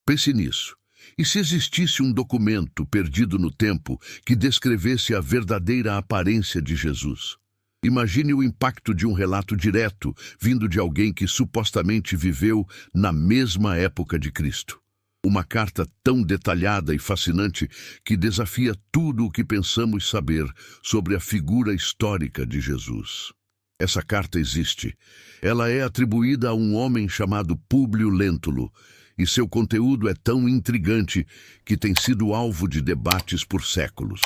Pense nisso. E se existisse um documento perdido no tempo que descrevesse a verdadeira aparência de Jesus? Imagine o impacto de um relato direto, vindo de alguém que supostamente viveu na mesma época de Cristo. Uma carta tão detalhada e fascinante que desafia tudo o que pensamos saber sobre a figura histórica de Jesus. Essa carta existe. Ela é atribuída a um homem chamado Públio Lentulus, e seu conteúdo é tão intrigante que tem sido alvo de debates por séculos.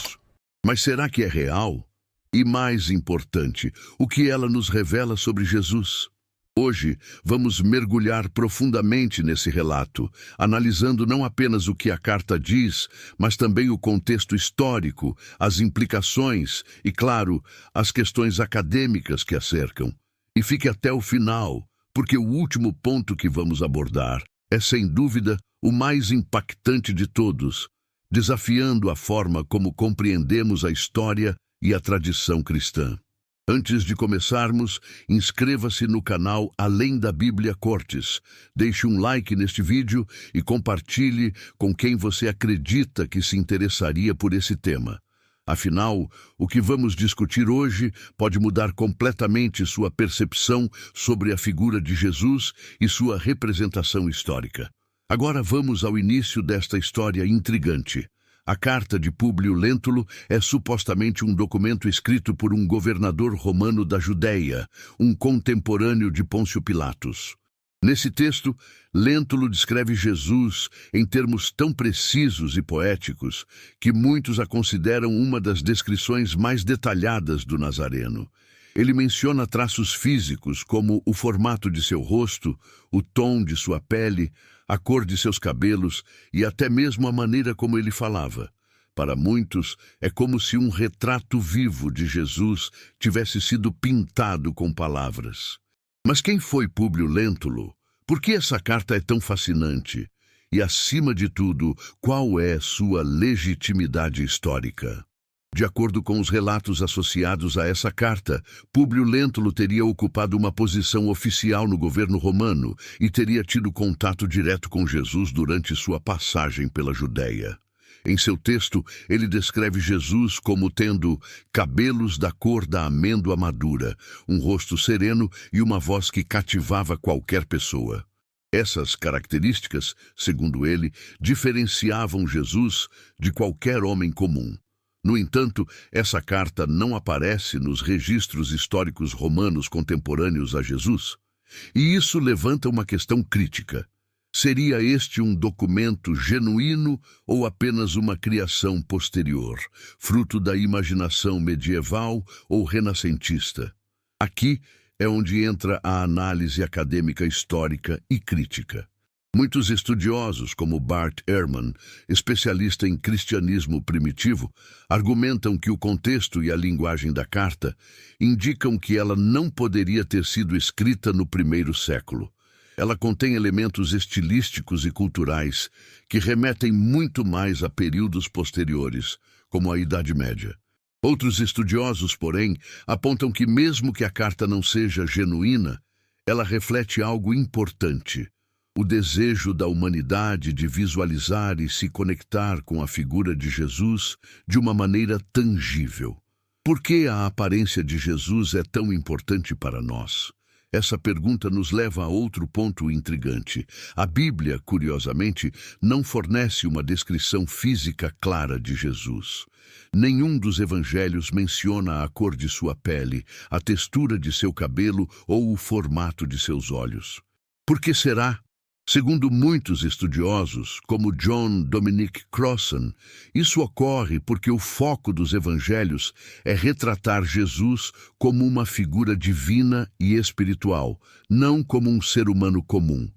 Mas será que é real? E mais importante, o que ela nos revela sobre Jesus? Hoje, vamos mergulhar profundamente nesse relato, analisando não apenas o que a carta diz, mas também o contexto histórico, as implicações e, claro, as questões acadêmicas que a cercam. E fique até o final, porque o último ponto que vamos abordar é, sem dúvida, o mais impactante de todos, desafiando a forma como compreendemos a história e a tradição cristã. Antes de começarmos, inscreva-se no canal Além da Bíblia Cortes, deixe um like neste vídeo e compartilhe com quem você acredita que se interessaria por esse tema. Afinal, o que vamos discutir hoje pode mudar completamente sua percepção sobre a figura de Jesus e sua representação histórica. Agora vamos ao início desta história intrigante. A carta de Públio Lentulus é supostamente um documento escrito por um governador romano da Judéia, um contemporâneo de Pôncio Pilatos. Nesse texto, Lentulus descreve Jesus em termos tão precisos e poéticos que muitos a consideram uma das descrições mais detalhadas do Nazareno. Ele menciona traços físicos como o formato de seu rosto, o tom de sua pele, a cor de seus cabelos e até mesmo a maneira como ele falava. Para muitos, é como se um retrato vivo de Jesus tivesse sido pintado com palavras. Mas quem foi Públio Lentulus? Por que essa carta é tão fascinante? E, acima de tudo, qual é sua legitimidade histórica? De acordo com os relatos associados a essa carta, Públio Lentulus teria ocupado uma posição oficial no governo romano e teria tido contato direto com Jesus durante sua passagem pela Judéia. Em seu texto, ele descreve Jesus como tendo cabelos da cor da amêndoa madura, um rosto sereno e uma voz que cativava qualquer pessoa. Essas características, segundo ele, diferenciavam Jesus de qualquer homem comum. No entanto, essa carta não aparece nos registros históricos romanos contemporâneos a Jesus. E isso levanta uma questão crítica. Seria este um documento genuíno ou apenas uma criação posterior, fruto da imaginação medieval ou renascentista? Aqui é onde entra a análise acadêmica histórica e crítica. Muitos estudiosos, como Bart Ehrman, especialista em cristianismo primitivo, argumentam que o contexto e a linguagem da carta indicam que ela não poderia ter sido escrita no primeiro século. Ela contém elementos estilísticos e culturais que remetem muito mais a períodos posteriores, como a Idade Média. Outros estudiosos, porém, apontam que mesmo que a carta não seja genuína, ela reflete algo importante: o desejo da humanidade de visualizar e se conectar com a figura de Jesus de uma maneira tangível. Por que a aparência de Jesus é tão importante para nós? Essa pergunta nos leva a outro ponto intrigante. A Bíblia, curiosamente, não fornece uma descrição física clara de Jesus. Nenhum dos evangelhos menciona a cor de sua pele, a textura de seu cabelo ou o formato de seus olhos. Por que será? Segundo muitos estudiosos, como John Dominic Crossan, isso ocorre porque o foco dos evangelhos é retratar Jesus como uma figura divina e espiritual, não como um ser humano comum.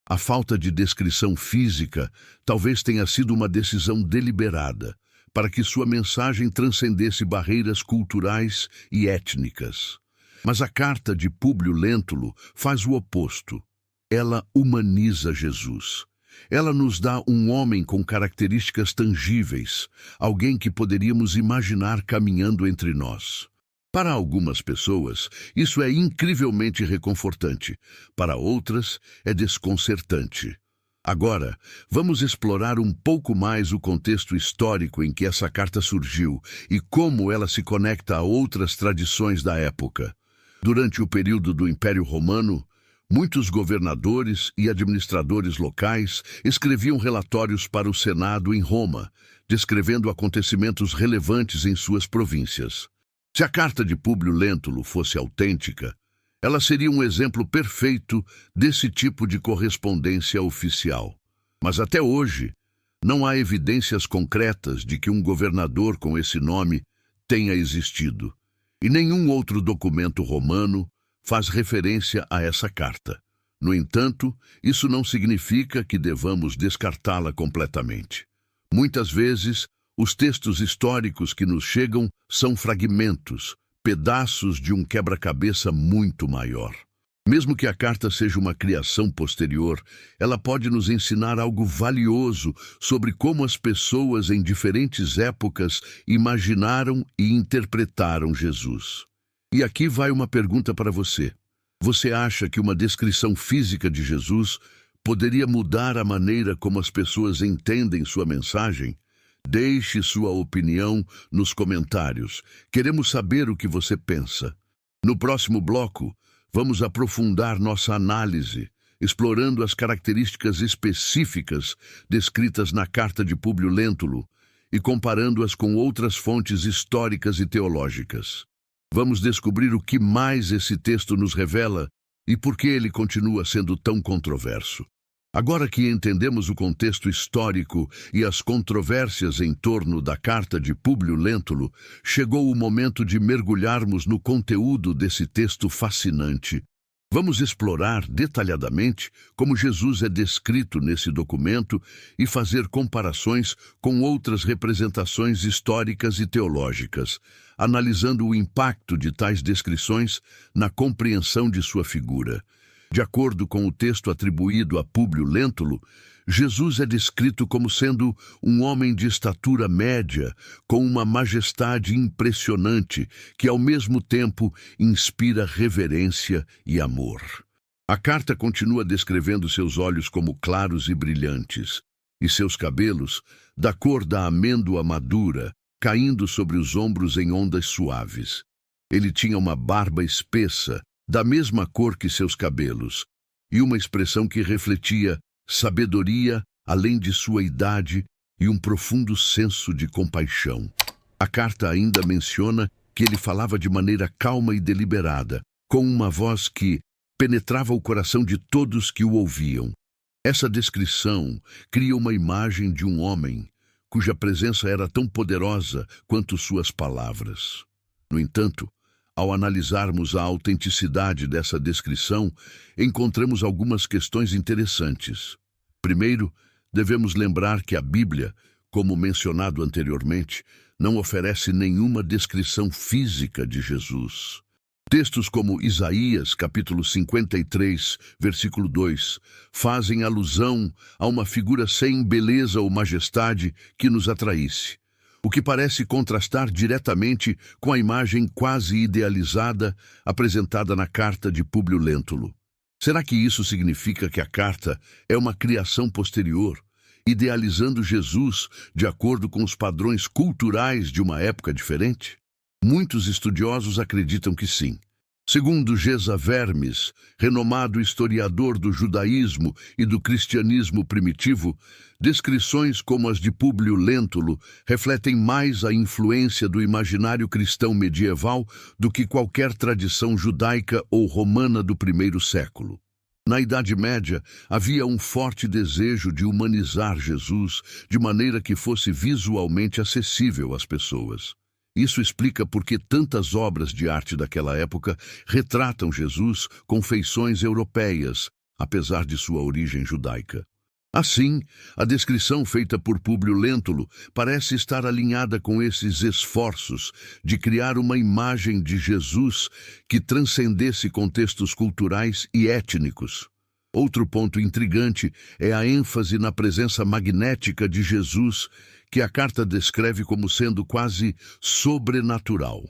A falta de descrição física talvez tenha sido uma decisão deliberada, para que sua mensagem transcendesse barreiras culturais e étnicas. Mas a carta de Públio Lentulus faz o oposto. Ela humaniza Jesus. Ela nos dá um homem com características tangíveis, alguém que poderíamos imaginar caminhando entre nós. Para algumas pessoas, isso é incrivelmente reconfortante. Para outras, é desconcertante. Agora, vamos explorar um pouco mais o contexto histórico em que essa carta surgiu e como ela se conecta a outras tradições da época. Durante o período do Império Romano, muitos governadores e administradores locais escreviam relatórios para o Senado em Roma, descrevendo acontecimentos relevantes em suas províncias. Se a carta de Públio Lentulus fosse autêntica, ela seria um exemplo perfeito desse tipo de correspondência oficial. Mas até hoje, não há evidências concretas de que um governador com esse nome tenha existido, e nenhum outro documento romano faz referência a essa carta. No entanto, isso não significa que devamos descartá-la completamente. Muitas vezes, os textos históricos que nos chegam são fragmentos, pedaços de um quebra-cabeça muito maior. Mesmo que a carta seja uma criação posterior, ela pode nos ensinar algo valioso sobre como as pessoas em diferentes épocas imaginaram e interpretaram Jesus. E aqui vai uma pergunta para você. Você acha que uma descrição física de Jesus poderia mudar a maneira como as pessoas entendem sua mensagem? Deixe sua opinião nos comentários. Queremos saber o que você pensa. No próximo bloco, vamos aprofundar nossa análise, explorando as características específicas descritas na carta de Públio Lentulus e comparando-as com outras fontes históricas e teológicas. Vamos descobrir o que mais esse texto nos revela e por que ele continua sendo tão controverso. Agora que entendemos o contexto histórico e as controvérsias em torno da carta de Públio Lentulus, chegou o momento de mergulharmos no conteúdo desse texto fascinante. Vamos explorar detalhadamente como Jesus é descrito nesse documento e fazer comparações com outras representações históricas e teológicas, analisando o impacto de tais descrições na compreensão de sua figura. De acordo com o texto atribuído a Públio Lentulus, Jesus é descrito como sendo um homem de estatura média, com uma majestade impressionante, que ao mesmo tempo inspira reverência e amor. A carta continua descrevendo seus olhos como claros e brilhantes, e seus cabelos da cor da amêndoa madura, caindo sobre os ombros em ondas suaves. Ele tinha uma barba espessa, da mesma cor que seus cabelos, e uma expressão que refletia sabedoria além de sua idade e um profundo senso de compaixão. A carta ainda menciona que ele falava de maneira calma e deliberada, com uma voz que penetrava o coração de todos que o ouviam. Essa descrição cria uma imagem de um homem cuja presença era tão poderosa quanto suas palavras. No entanto, ao analisarmos a autenticidade dessa descrição, encontramos algumas questões interessantes. Primeiro, devemos lembrar que a Bíblia, como mencionado anteriormente, não oferece nenhuma descrição física de Jesus. Textos como Isaías, capítulo 53, versículo 2, fazem alusão a uma figura sem beleza ou majestade que nos atraísse, o que parece contrastar diretamente com a imagem quase idealizada apresentada na carta de Públio Lentulus. Será que isso significa que a carta é uma criação posterior, idealizando Jesus de acordo com os padrões culturais de uma época diferente? Muitos estudiosos acreditam que sim. Segundo Geza Vermes, renomado historiador do judaísmo e do cristianismo primitivo, descrições como as de Públio Lentulus refletem mais a influência do imaginário cristão medieval do que qualquer tradição judaica ou romana do primeiro século. Na Idade Média, havia um forte desejo de humanizar Jesus de maneira que fosse visualmente acessível às pessoas. Isso explica por que tantas obras de arte daquela época retratam Jesus com feições europeias, apesar de sua origem judaica. Assim, a descrição feita por Públio Lentulus parece estar alinhada com esses esforços de criar uma imagem de Jesus que transcendesse contextos culturais e étnicos. Outro ponto intrigante é a ênfase na presença magnética de Jesus, que a carta descreve como sendo quase sobrenatural.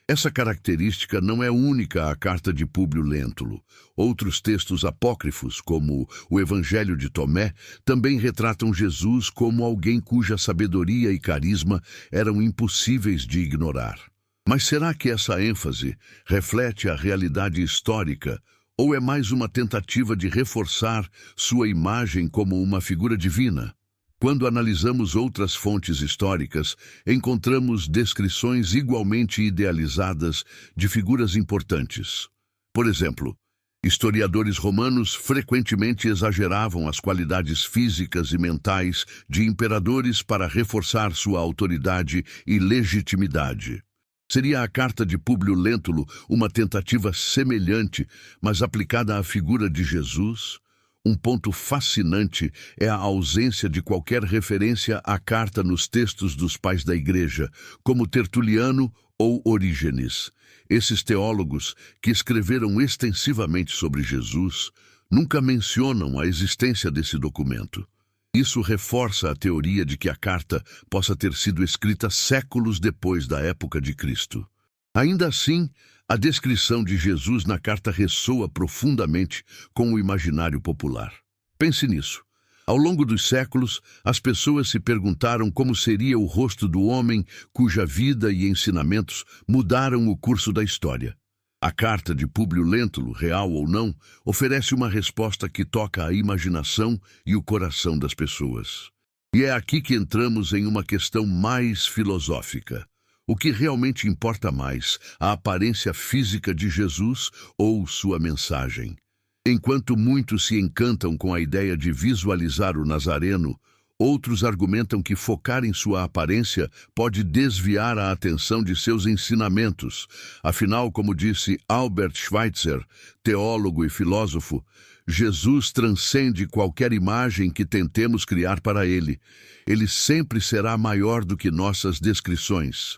Essa característica não é única à carta de Públio Lentulus. Outros textos apócrifos, como o Evangelho de Tomé, também retratam Jesus como alguém cuja sabedoria e carisma eram impossíveis de ignorar. Mas será que essa ênfase reflete a realidade histórica ou é mais uma tentativa de reforçar sua imagem como uma figura divina? Quando analisamos outras fontes históricas, encontramos descrições igualmente idealizadas de figuras importantes. Por exemplo, historiadores romanos frequentemente exageravam as qualidades físicas e mentais de imperadores para reforçar sua autoridade e legitimidade. Seria a carta de Públio Lentulus uma tentativa semelhante, mas aplicada à figura de Jesus? Um ponto fascinante é a ausência de qualquer referência à carta nos textos dos pais da Igreja, como Tertuliano ou Orígenes. Esses teólogos, que escreveram extensivamente sobre Jesus, nunca mencionam a existência desse documento. Isso reforça a teoria de que a carta possa ter sido escrita séculos depois da época de Cristo. Ainda assim, a descrição de Jesus na carta ressoa profundamente com o imaginário popular. Pense nisso. Ao longo dos séculos, as pessoas se perguntaram como seria o rosto do homem cuja vida e ensinamentos mudaram o curso da história. A carta de Públio Lentulus, real ou não, oferece uma resposta que toca a imaginação e o coração das pessoas. E é aqui que entramos em uma questão mais filosófica. O que realmente importa mais, a aparência física de Jesus ou sua mensagem? Enquanto muitos se encantam com a ideia de visualizar o Nazareno, outros argumentam que focar em sua aparência pode desviar a atenção de seus ensinamentos. Afinal, como disse Albert Schweitzer, teólogo e filósofo, Jesus transcende qualquer imagem que tentemos criar para ele. Ele sempre será maior do que nossas descrições.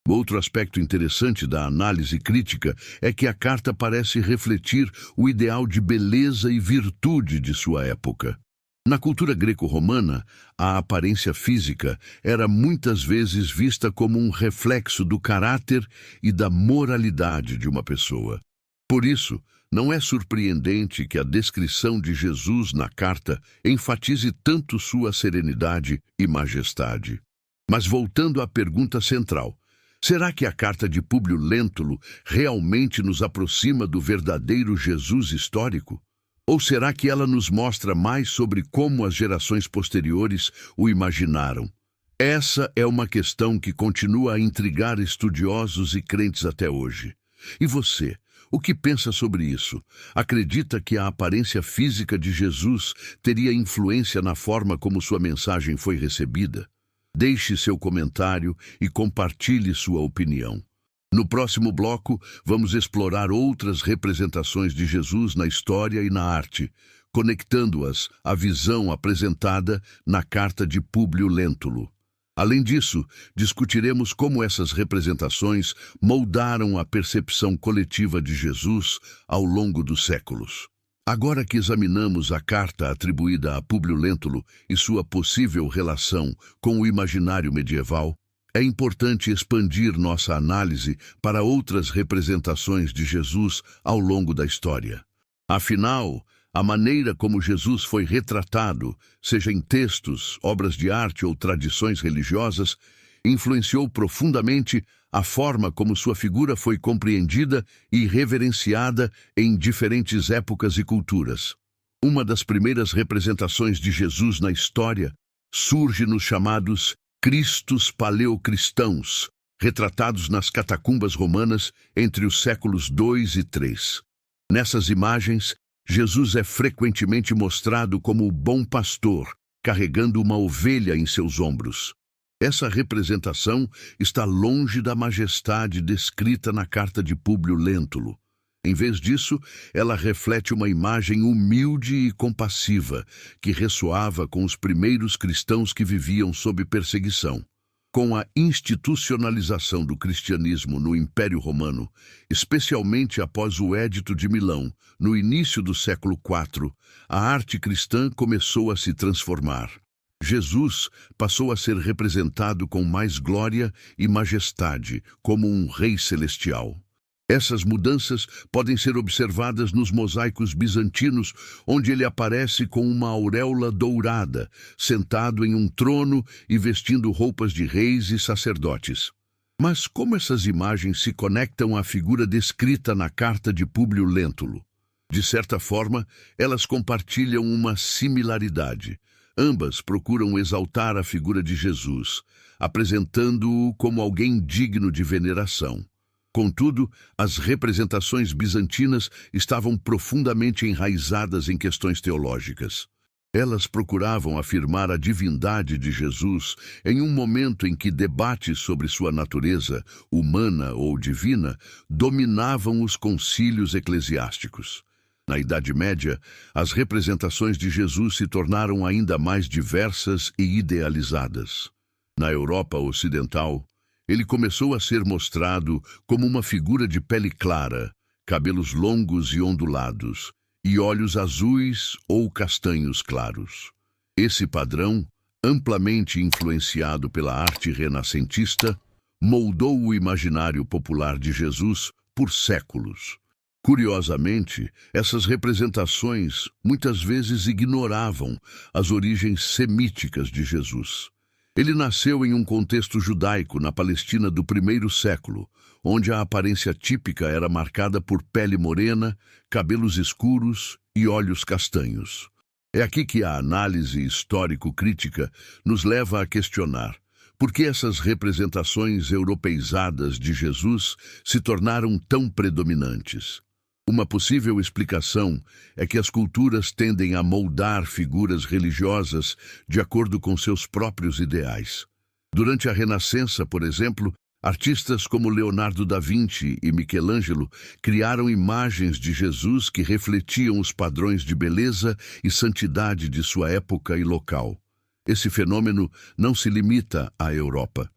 Outro aspecto interessante da análise crítica é que a carta parece refletir o ideal de beleza e virtude de sua época. Na cultura greco-romana, a aparência física era muitas vezes vista como um reflexo do caráter e da moralidade de uma pessoa. Por isso, não é surpreendente que a descrição de Jesus na carta enfatize tanto sua serenidade e majestade. Mas voltando à pergunta central, será que a carta de Públio Lentulus realmente nos aproxima do verdadeiro Jesus histórico? Ou será que ela nos mostra mais sobre como as gerações posteriores o imaginaram? Essa é uma questão que continua a intrigar estudiosos e crentes até hoje. E você, o que pensa sobre isso? Acredita que a aparência física de Jesus teria influência na forma como sua mensagem foi recebida? Deixe seu comentário e compartilhe sua opinião. No próximo bloco, vamos explorar outras representações de Jesus na história e na arte, conectando-as à visão apresentada na carta de Públio Lentulus. Além disso, discutiremos como essas representações moldaram a percepção coletiva de Jesus ao longo dos séculos. Agora que examinamos a carta atribuída a Públio Lentulus e sua possível relação com o imaginário medieval, é importante expandir nossa análise para outras representações de Jesus ao longo da história. Afinal, a maneira como Jesus foi retratado, seja em textos, obras de arte ou tradições religiosas, influenciou profundamente a forma como sua figura foi compreendida e reverenciada em diferentes épocas e culturas. Uma das primeiras representações de Jesus na história surge nos chamados Cristos paleocristãos, retratados nas catacumbas romanas entre os séculos II e III. Nessas imagens, Jesus é frequentemente mostrado como o bom pastor, carregando uma ovelha em seus ombros. Essa representação está longe da majestade descrita na carta de Públio Lentulus. Em vez disso, ela reflete uma imagem humilde e compassiva, que ressoava com os primeiros cristãos que viviam sob perseguição. Com a institucionalização do cristianismo no Império Romano, especialmente após o Édito de Milão, no início do século IV, a arte cristã começou a se transformar. Jesus passou a ser representado com mais glória e majestade, como um rei celestial. Essas mudanças podem ser observadas nos mosaicos bizantinos, onde ele aparece com uma auréola dourada, sentado em um trono e vestindo roupas de reis e sacerdotes. Mas como essas imagens se conectam à figura descrita na carta de Públio Lentulus? De certa forma, elas compartilham uma similaridade. Ambas procuram exaltar a figura de Jesus, apresentando-o como alguém digno de veneração. Contudo, as representações bizantinas estavam profundamente enraizadas em questões teológicas. Elas procuravam afirmar a divindade de Jesus em um momento em que debates sobre sua natureza, humana ou divina, dominavam os concílios eclesiásticos. Na Idade Média, as representações de Jesus se tornaram ainda mais diversas e idealizadas. Na Europa Ocidental, ele começou a ser mostrado como uma figura de pele clara, cabelos longos e ondulados, e olhos azuis ou castanhos claros. Esse padrão, amplamente influenciado pela arte renascentista, moldou o imaginário popular de Jesus por séculos. Curiosamente, essas representações muitas vezes ignoravam as origens semíticas de Jesus. Ele nasceu em um contexto judaico na Palestina do primeiro século, onde a aparência típica era marcada por pele morena, cabelos escuros e olhos castanhos. É aqui que a análise histórico-crítica nos leva a questionar por que essas representações europeizadas de Jesus se tornaram tão predominantes. Uma possível explicação é que as culturas tendem a moldar figuras religiosas de acordo com seus próprios ideais. Durante a Renascença, por exemplo, artistas como Leonardo da Vinci e Michelangelo criaram imagens de Jesus que refletiam os padrões de beleza e santidade de sua época e local. Esse fenômeno não se limita à Europa.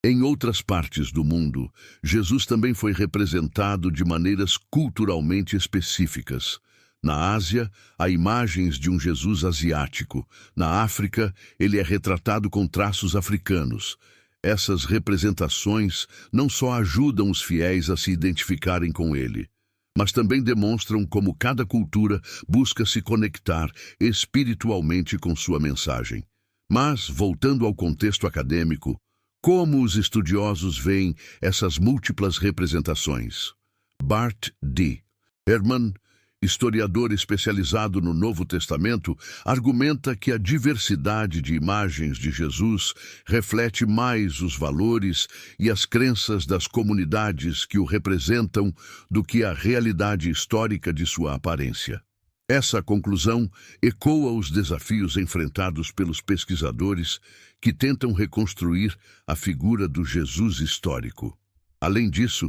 Em outras partes do mundo, Jesus também foi representado de maneiras culturalmente específicas. Na Ásia, há imagens de um Jesus asiático. Na África, ele é retratado com traços africanos. Essas representações não só ajudam os fiéis a se identificarem com ele, mas também demonstram como cada cultura busca se conectar espiritualmente com sua mensagem. Mas, voltando ao contexto acadêmico, como os estudiosos veem essas múltiplas representações? Bart D. Ehrman, historiador especializado no Novo Testamento, argumenta que a diversidade de imagens de Jesus reflete mais os valores e as crenças das comunidades que o representam do que a realidade histórica de sua aparência. Essa conclusão ecoa os desafios enfrentados pelos pesquisadores que tentam reconstruir a figura do Jesus histórico. Além disso,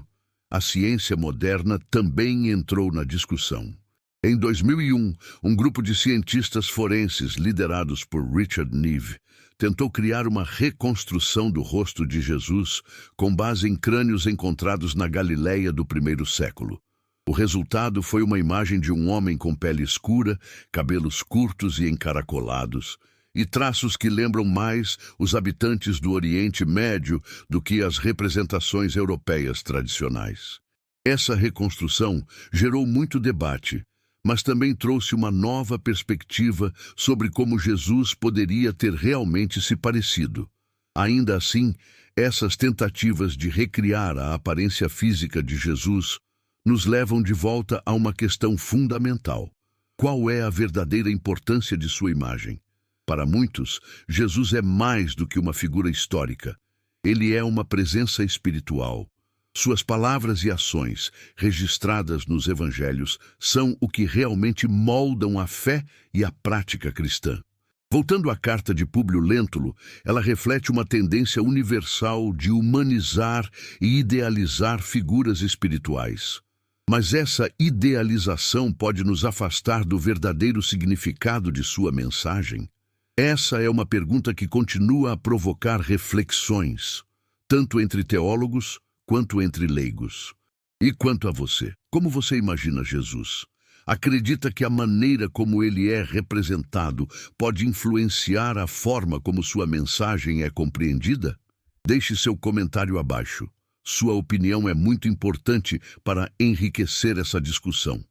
a ciência moderna também entrou na discussão. Em 2001, um grupo de cientistas forenses liderados por Richard Neve tentou criar uma reconstrução do rosto de Jesus com base em crânios encontrados na Galileia do primeiro século. O resultado foi uma imagem de um homem com pele escura, cabelos curtos e encaracolados, e traços que lembram mais os habitantes do Oriente Médio do que as representações europeias tradicionais. Essa reconstrução gerou muito debate, mas também trouxe uma nova perspectiva sobre como Jesus poderia ter realmente se parecido. Ainda assim, essas tentativas de recriar a aparência física de Jesus nos levam de volta a uma questão fundamental. Qual é a verdadeira importância de sua imagem? Para muitos, Jesus é mais do que uma figura histórica. Ele é uma presença espiritual. Suas palavras e ações, registradas nos evangelhos, são o que realmente moldam a fé e a prática cristã. Voltando à carta de Públio Lentulus, ela reflete uma tendência universal de humanizar e idealizar figuras espirituais. Mas essa idealização pode nos afastar do verdadeiro significado de sua mensagem? Essa é uma pergunta que continua a provocar reflexões, tanto entre teólogos quanto entre leigos. E quanto a você, como você imagina Jesus? Acredita que a maneira como ele é representado pode influenciar a forma como sua mensagem é compreendida? Deixe seu comentário abaixo. Sua opinião é muito importante para enriquecer essa discussão.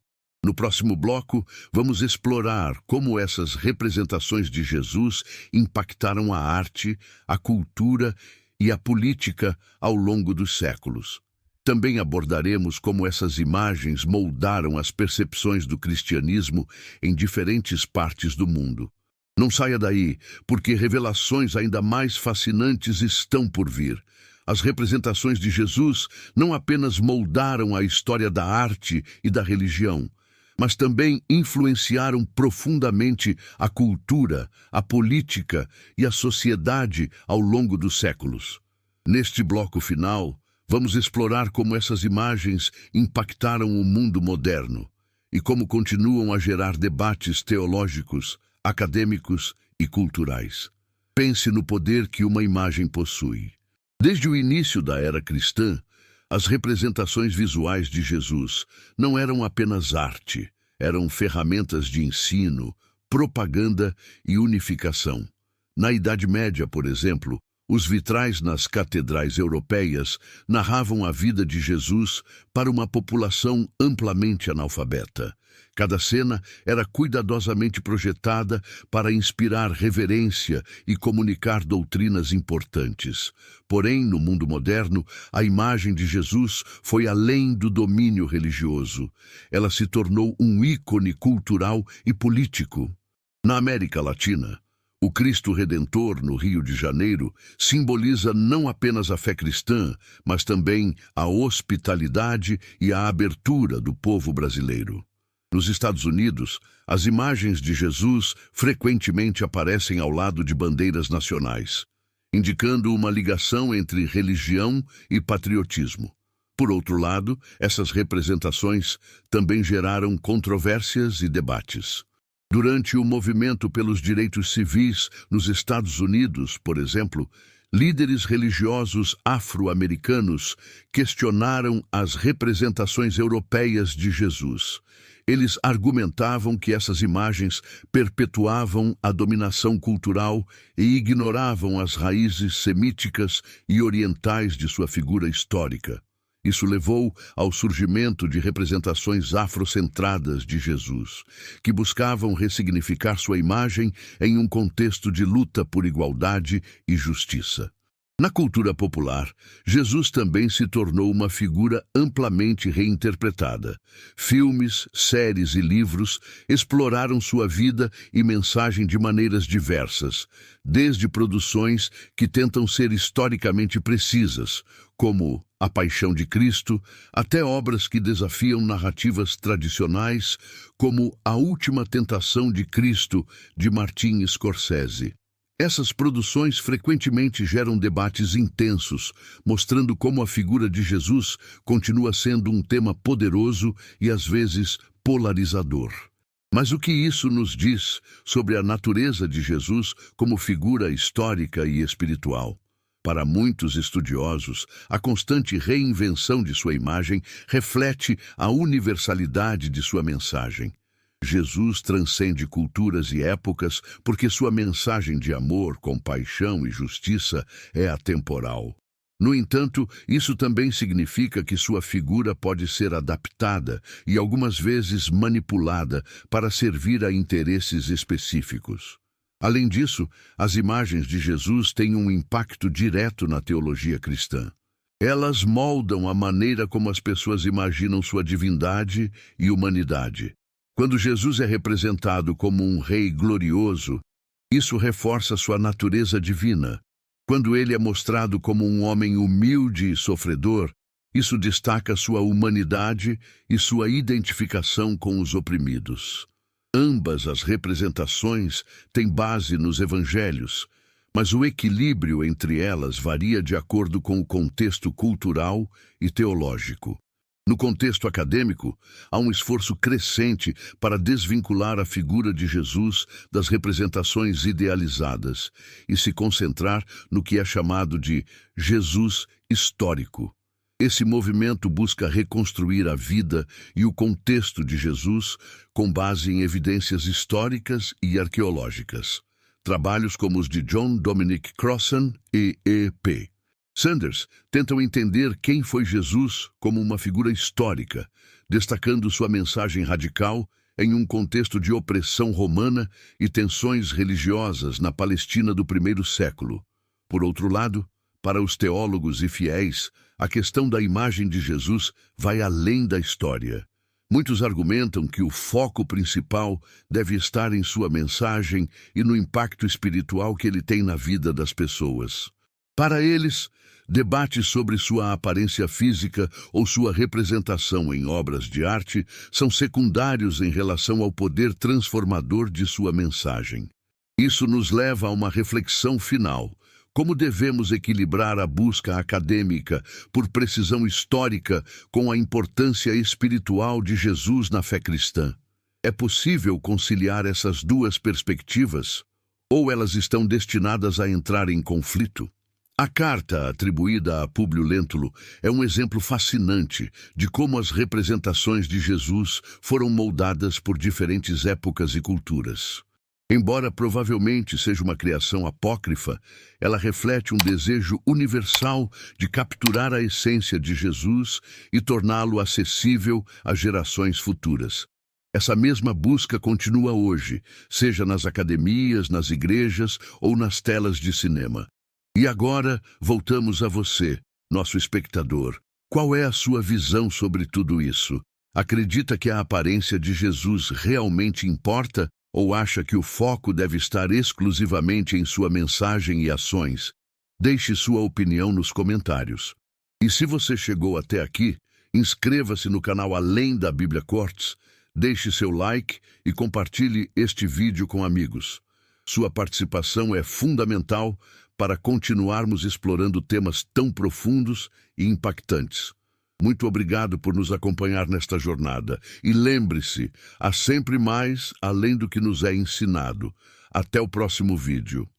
No próximo bloco, vamos explorar como essas representações de Jesus impactaram a arte, a cultura e a política ao longo dos séculos. Também abordaremos como essas imagens moldaram as percepções do cristianismo em diferentes partes do mundo. Não saia daí, porque revelações ainda mais fascinantes estão por vir. As representações de Jesus não apenas moldaram a história da arte e da religião, mas também influenciaram profundamente a cultura, a política e a sociedade ao longo dos séculos. Neste bloco final, vamos explorar como essas imagens impactaram o mundo moderno e como continuam a gerar debates teológicos, acadêmicos e culturais. Pense no poder que uma imagem possui. Desde o início da era cristã, as representações visuais de Jesus não eram apenas arte, eram ferramentas de ensino, propaganda e unificação. Na Idade Média, por exemplo, os vitrais nas catedrais europeias narravam a vida de Jesus para uma população amplamente analfabeta. Cada cena era cuidadosamente projetada para inspirar reverência e comunicar doutrinas importantes. Porém, no mundo moderno, a imagem de Jesus foi além do domínio religioso. Ela se tornou um ícone cultural e político. Na América Latina, o Cristo Redentor, no Rio de Janeiro, simboliza não apenas a fé cristã, mas também a hospitalidade e a abertura do povo brasileiro. Nos Estados Unidos, as imagens de Jesus frequentemente aparecem ao lado de bandeiras nacionais, indicando uma ligação entre religião e patriotismo. Por outro lado, essas representações também geraram controvérsias e debates. Durante o movimento pelos direitos civis nos Estados Unidos, por exemplo, líderes religiosos afro-americanos questionaram as representações europeias de Jesus. Eles argumentavam que essas imagens perpetuavam a dominação cultural e ignoravam as raízes semíticas e orientais de sua figura histórica. Isso levou ao surgimento de representações afrocentradas de Jesus, que buscavam ressignificar sua imagem em um contexto de luta por igualdade e justiça. Na cultura popular, Jesus também se tornou uma figura amplamente reinterpretada. Filmes, séries e livros exploraram sua vida e mensagem de maneiras diversas, desde produções que tentam ser historicamente precisas, como A Paixão de Cristo, até obras que desafiam narrativas tradicionais, como A Última Tentação de Cristo, de Martin Scorsese. Essas produções frequentemente geram debates intensos, mostrando como a figura de Jesus continua sendo um tema poderoso e, às vezes, polarizador. Mas o que isso nos diz sobre a natureza de Jesus como figura histórica e espiritual? Para muitos estudiosos, a constante reinvenção de sua imagem reflete a universalidade de sua mensagem. Jesus transcende culturas e épocas porque sua mensagem de amor, compaixão e justiça é atemporal. No entanto, isso também significa que sua figura pode ser adaptada e algumas vezes manipulada para servir a interesses específicos. Além disso, as imagens de Jesus têm um impacto direto na teologia cristã. Elas moldam a maneira como as pessoas imaginam sua divindade e humanidade. Quando Jesus é representado como um rei glorioso, isso reforça sua natureza divina. Quando ele é mostrado como um homem humilde e sofredor, isso destaca sua humanidade e sua identificação com os oprimidos. Ambas as representações têm base nos evangelhos, mas o equilíbrio entre elas varia de acordo com o contexto cultural e teológico. No contexto acadêmico, há um esforço crescente para desvincular a figura de Jesus das representações idealizadas e se concentrar no que é chamado de Jesus histórico. Esse movimento busca reconstruir a vida e o contexto de Jesus com base em evidências históricas e arqueológicas. Trabalhos como os de John Dominic Crossan e E.P. Sanders tentam entender quem foi Jesus como uma figura histórica, destacando sua mensagem radical em um contexto de opressão romana e tensões religiosas na Palestina do primeiro século. Por outro lado, para os teólogos e fiéis, a questão da imagem de Jesus vai além da história. Muitos argumentam que o foco principal deve estar em sua mensagem e no impacto espiritual que ele tem na vida das pessoas. Para eles, debates sobre sua aparência física ou sua representação em obras de arte são secundários em relação ao poder transformador de sua mensagem. Isso nos leva a uma reflexão final. Como devemos equilibrar a busca acadêmica por precisão histórica com a importância espiritual de Jesus na fé cristã? É possível conciliar essas duas perspectivas? Ou elas estão destinadas a entrar em conflito? A carta atribuída a Públio Lentulus é um exemplo fascinante de como as representações de Jesus foram moldadas por diferentes épocas e culturas. Embora provavelmente seja uma criação apócrifa, ela reflete um desejo universal de capturar a essência de Jesus e torná-lo acessível às gerações futuras. Essa mesma busca continua hoje, seja nas academias, nas igrejas ou nas telas de cinema. E agora, voltamos a você, nosso espectador. Qual é a sua visão sobre tudo isso? Acredita que a aparência de Jesus realmente importa? Ou acha que o foco deve estar exclusivamente em sua mensagem e ações? Deixe sua opinião nos comentários. E se você chegou até aqui, inscreva-se no canal Além da Bíblia Cortes, deixe seu like e compartilhe este vídeo com amigos. Sua participação é fundamental para continuarmos explorando temas tão profundos e impactantes. Muito obrigado por nos acompanhar nesta jornada. E lembre-se, há sempre mais além do que nos é ensinado. Até o próximo vídeo.